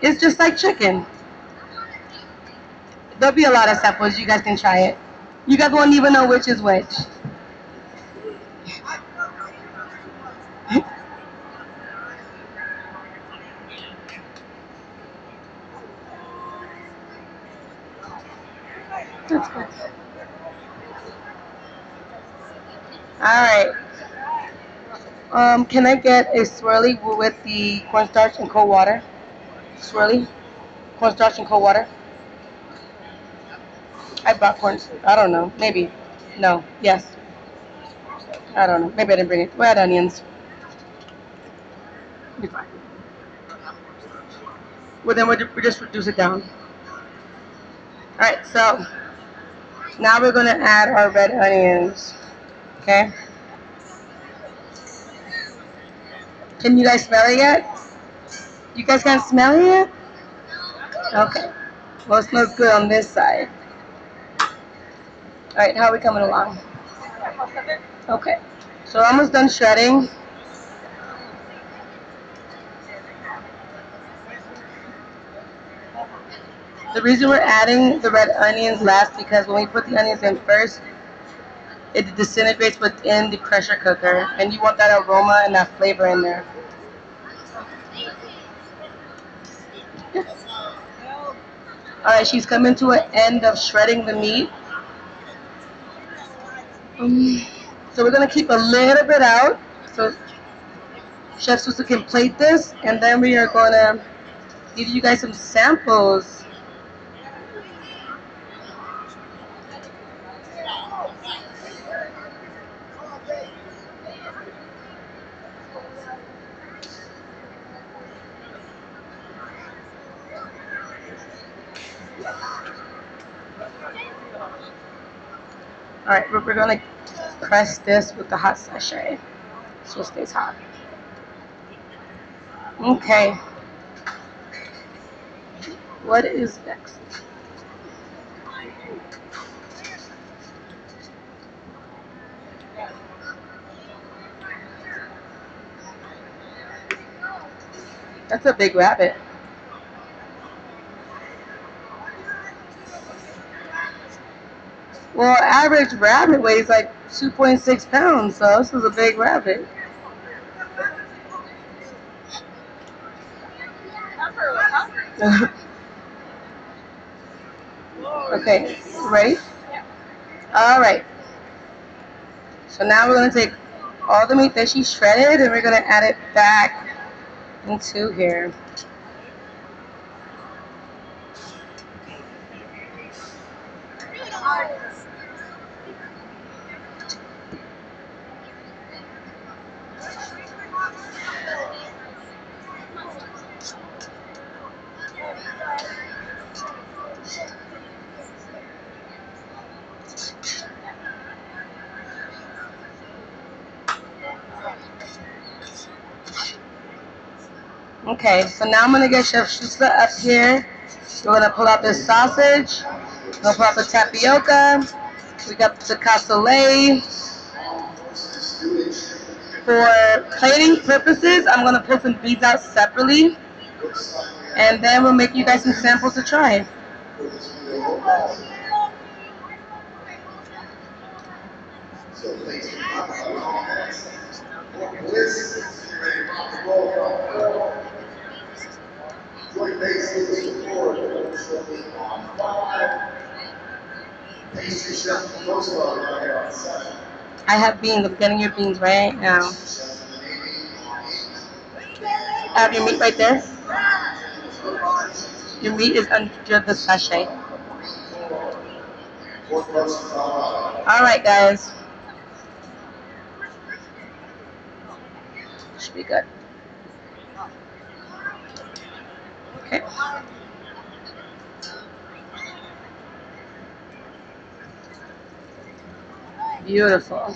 It's just like chicken. There'll be a lot of samples. You guys can try it. You guys won't even know which is which. That's good. Alright. Can I get a swirly with the cornstarch and cold water? Swirly? Cornstarch and cold water? I brought corn. I don't know. Maybe. No. Yes. I don't know. Maybe I didn't bring it. We had onions. Be fine. Well, then we just reduce it down. Alright, so now we're going to add our red onions. Okay? Can you guys smell it yet? You guys can't smell it yet? Okay. Well, it smells good on this side. Alright, how are we coming along? Okay. So we're almost done shredding. The reason we're adding the red onions last because when we put the onions in first, it disintegrates within the pressure cooker, and you want that aroma and that flavor in there. Alright, she's coming to an end of shredding the meat. So we're going to keep a little bit out so Chef Susan can plate this, and then we are going to give you guys some samples. Alright, we're going to press this with the hot sachet so it stays hot. Okay. What is next? That's a big rabbit. Well, average rabbit weighs like 2.6 pounds, so this is a big rabbit. Okay, ready? Alright. So now we're going to take all the meat that she shredded and we're going to add it back into here. Okay, so now I'm going to get Chef Schuster up here. We're going to pull out this sausage. We're going to pull out the tapioca. We got the cassoulet. For plating purposes, I'm going to pull some beads out separately. And then we'll make you guys some samples to try. I have beans. I'm getting your beans right now. I have your meat right there. Your meat is under the sachet. Alright, guys. Should be good. Okay. Beautiful.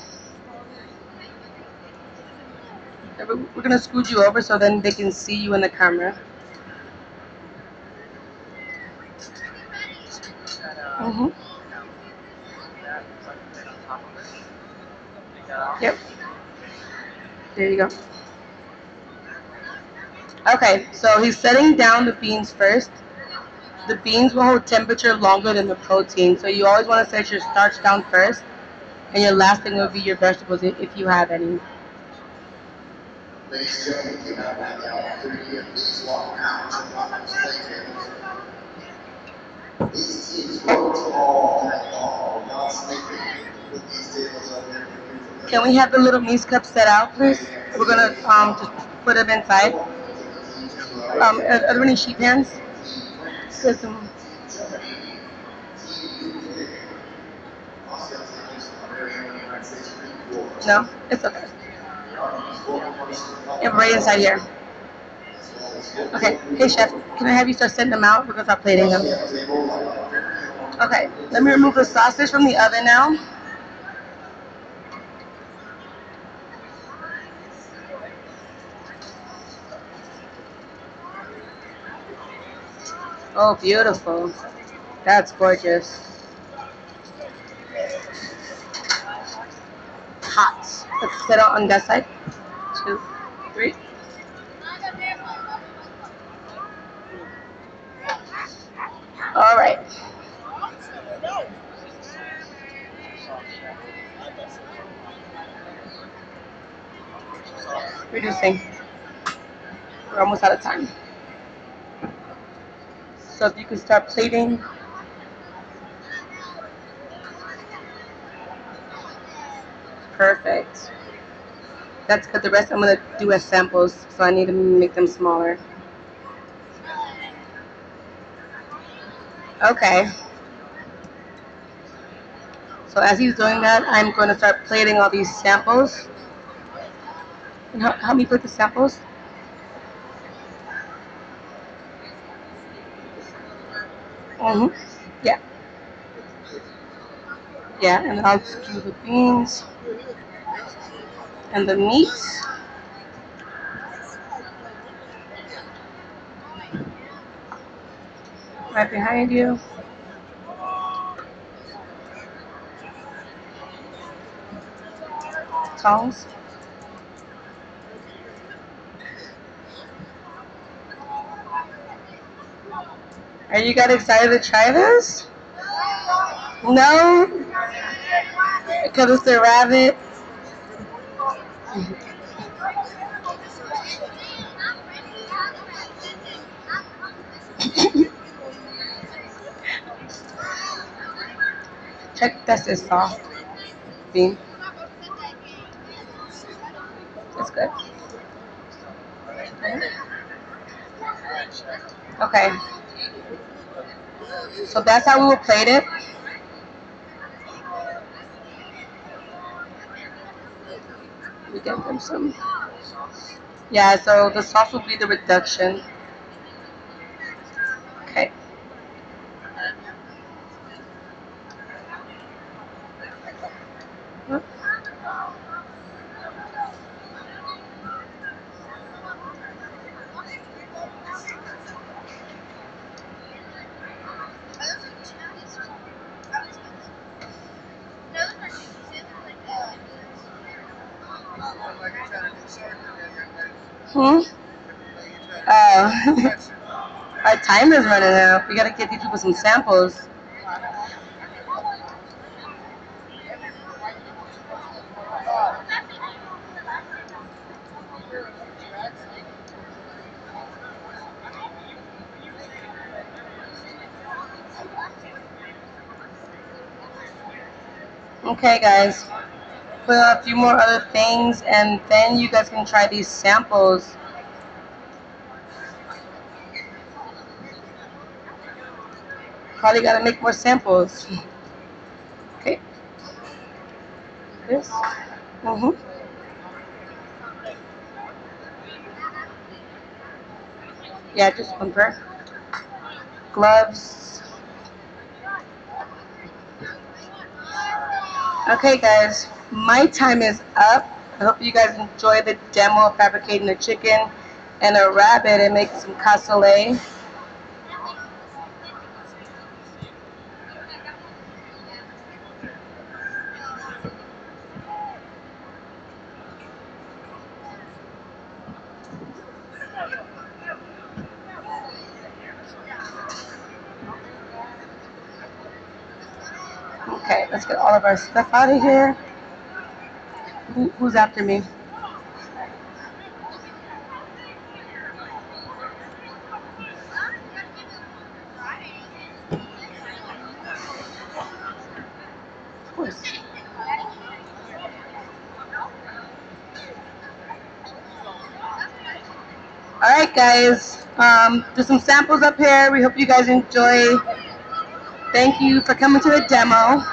We're going to scoot you over so then they can see you in the camera. Mm-hmm. Yep. There you go. Okay, so he's setting down the beans first. The beans will hold temperature longer than the protein, so you always want to set your starch down first, and your last thing will be your vegetables if you have any. Ladies and gentlemen, you have had the opportunity of please walk out to the display tables. These teams worked all night long, not sleeping with these tables up there. Can we have the little mousse cups set out, please? We're gonna just put them inside. Are there any sheet pans? There's some. No, it's okay. Yeah, right inside here. Okay. Hey, chef, can I have you start setting them out? We're gonna start plating them. Okay. Let me remove the sausage from the oven now. Oh, beautiful. That's gorgeous. Hot. Let's set it on that side. 2, 3. All right. Reducing. We're almost out of time. So if you could start plating. Perfect. That's good. The rest I'm going to do as samples, so I need to make them smaller. Okay. So as he's doing that, I'm going to start plating all these samples. And help me put the samples. Yeah. Yeah, and then I'll do the beans and the meat. Right behind you. Tongs. Are you guys excited to try this? No? Because it's the rabbit. Check this is soft. Bean. It's good. Okay. So that's how we will plate it. We get them some. Yeah, so the sauce will be the reduction. Okay. Our time is running out. We gotta get these people some samples. Okay, guys. Put a few more other things, and then you guys can try these samples. Probably gotta make more samples. Okay. This. Yeah, just one pair. Gloves. Okay, guys. My time is up. I hope you guys enjoy the demo of fabricating a chicken and a rabbit and making some cassoulet. Okay, let's get all of our stuff out of here. Who's after me? Of course. right, guys. Do some samples up here. We hope you guys enjoy. Thank you for coming to the demo.